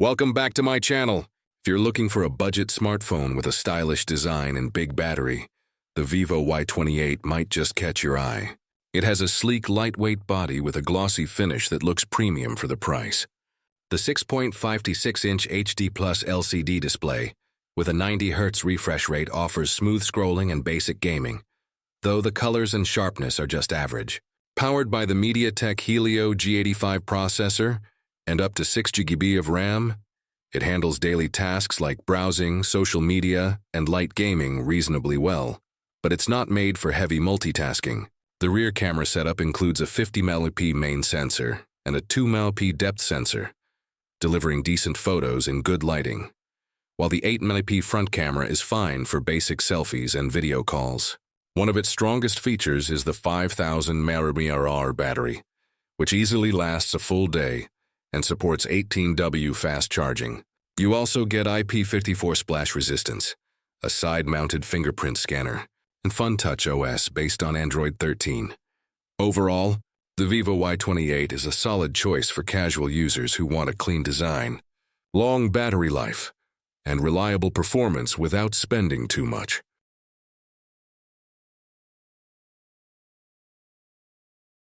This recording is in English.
Welcome back to my channel. If you're looking for a budget smartphone with a stylish design and big battery, the Vivo Y28 might just catch your eye. It has a sleek, lightweight body with a glossy finish that looks premium for the price. The 6.56-inch HD Plus LCD display with a 90 Hz refresh rate offers smooth scrolling and basic gaming, though the colors and sharpness are just average. Powered by the MediaTek Helio G85 processor and up to 6 GB of RAM, it handles daily tasks like browsing, social media, and light gaming reasonably well. But it's not made for heavy multitasking. The rear camera setup includes a 50MP main sensor and a 2MP depth sensor, delivering decent photos in good lighting, while the 8MP front camera is fine for basic selfies and video calls. One of its strongest features is the 5000 mAh battery, which easily lasts a full day and supports 18W fast charging. You also get IP54 splash resistance, a side-mounted fingerprint scanner, and FunTouch OS based on Android 13. Overall, the Vivo Y28 is a solid choice for casual users who want a clean design, long battery life, and reliable performance without spending too much.